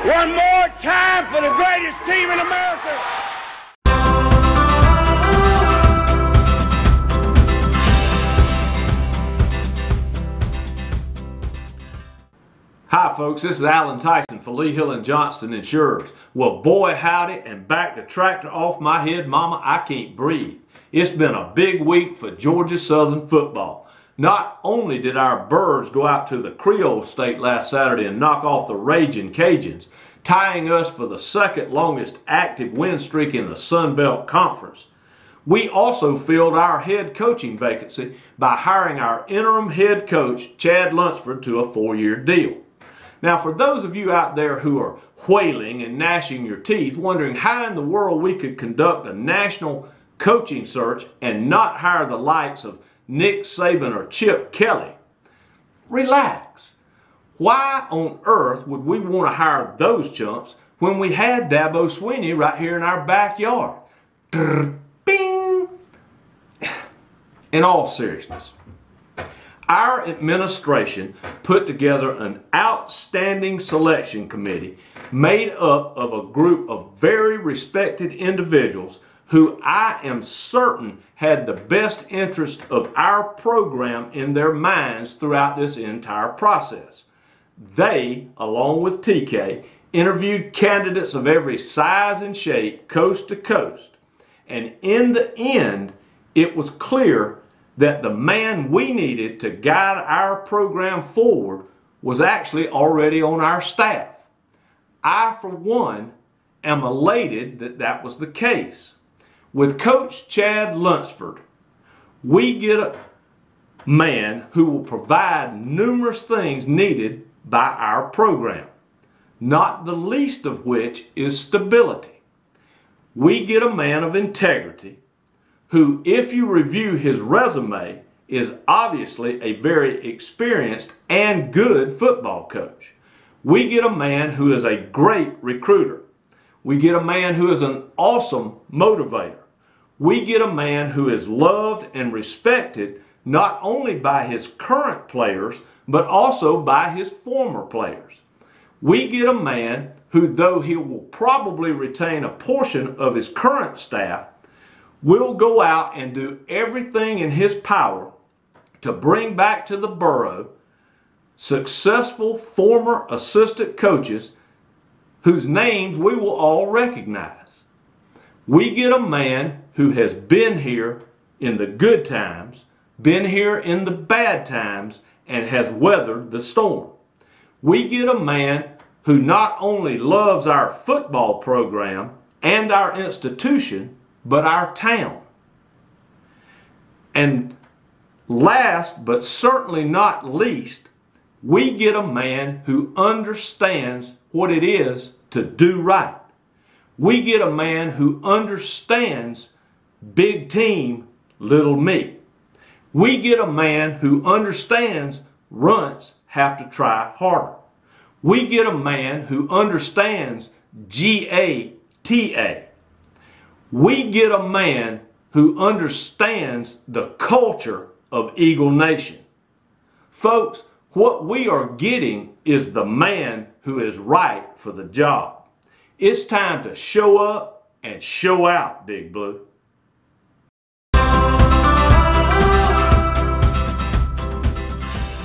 One more time for the greatest team in America. Hi folks, this is Alan Tyson for Lee Hill & Johnston Insurers. Well, boy howdy, and back to tractor off my head, mama, I can't breathe. It's been a big week for Georgia Southern football. Not only did our birds go out to the Creole State last Saturday and knock off the Ragin' Cajuns, tying us for the second longest active win streak in the Sun Belt Conference, we also filled our head coaching vacancy by hiring our interim head coach, Chad Lunsford, to a 4-year deal. Now, for those of you out there who are wailing and gnashing your teeth, wondering how in the world we could conduct a national coaching search and not hire the likes of Nick Saban or Chip Kelly, relax. Why on earth would we want to hire those chumps when we had Dabo Swinney right here in our backyard? Bing! In all seriousness, our administration put together an outstanding selection committee made up of a group of very respected individuals who I am certain had the best interest of our program in their minds throughout this entire process. They, along with TK, interviewed candidates of every size and shape, coast to coast. And in the end, it was clear that the man we needed to guide our program forward was actually already on our staff. I, for one, am elated that that was the case. With Coach Chad Lunsford, we get a man who will provide numerous things needed by our program, not the least of which is stability. We get a man of integrity who, if you review his resume, is obviously a very experienced and good football coach. We get a man who is a great recruiter. We get a man who is an awesome motivator. We get a man who is loved and respected not only by his current players, but also by his former players. We get a man who, though he will probably retain a portion of his current staff, will go out and do everything in his power to bring back to the borough successful former assistant coaches whose names we will all recognize. We get a man who has been here in the good times, been here in the bad times, and has weathered the storm. We get a man who not only loves our football program and our institution, but our town. And last, but certainly not least, we get a man who understands what it is to do right. We get a man who understands big team, little me. We get a man who understands runts have to try harder. We get a man who understands GATA. We get a man who understands the culture of Eagle Nation. Folks, what we are getting is the man who is right for the job. It's time to show up and show out, Big Blue.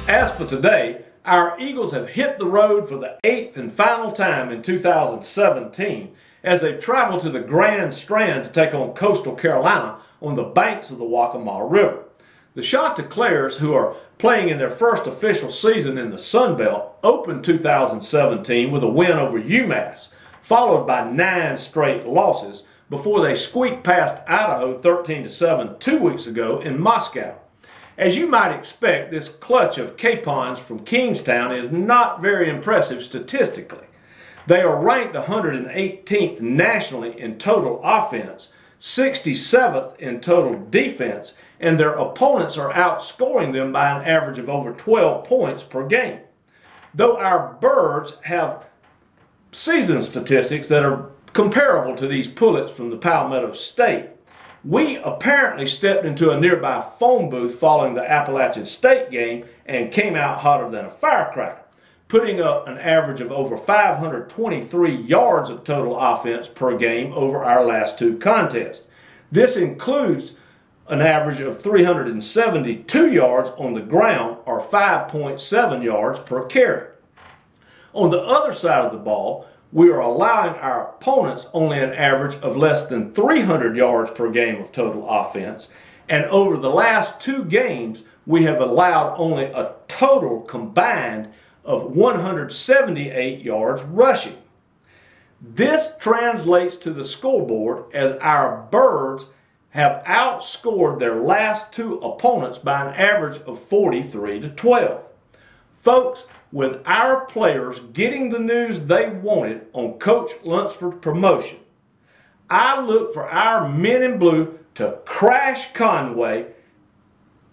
As for today, our Eagles have hit the road for the 8th and final time in 2017 as they've traveled to the Grand Strand to take on Coastal Carolina on the banks of the Waccamaw River. The Chanticleers, who are playing in their first official season in the Sun Belt, opened 2017 with a win over UMass, followed by 9 straight losses before they squeaked past Idaho 13-7 2 weeks ago in Moscow. As you might expect, this clutch of capons from Kingstown is not very impressive statistically. They are ranked 118th nationally in total offense, 67th in total defense, and their opponents are outscoring them by an average of over 12 points per game. Though our Birds have season statistics that are comparable to these pullets from the Palmetto State, we apparently stepped into a nearby phone booth following the Appalachian State game and came out hotter than a firecracker. putting up an average of over 523 yards of total offense per game over our last two contests. This includes an average of 372 yards on the ground, or 5.7 yards per carry. On the other side of the ball, we are allowing our opponents only an average of less than 300 yards per game of total offense, and over the last two games, we have allowed only a total combined of 178 yards rushing. This translates to the scoreboard as our Birds have outscored their last two opponents by an average of 43-12. Folks, with our players getting the news they wanted on Coach Lunsford's promotion, I look for our men in blue to crash Conway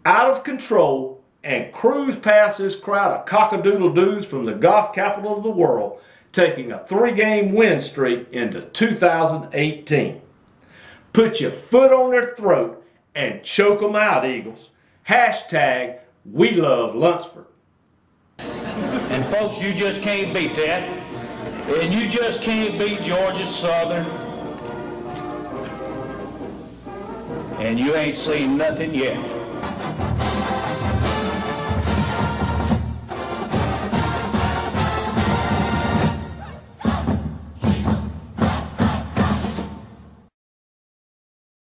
out of control and cruise past this crowd of cock-a-doodle-doos from the golf capital of the world, taking a 3-game win streak into 2018. Put your foot on their throat and choke them out, Eagles. Hashtag we love Lunsford. And folks, you just can't beat that. And you just can't beat Georgia Southern. And you ain't seen nothing yet.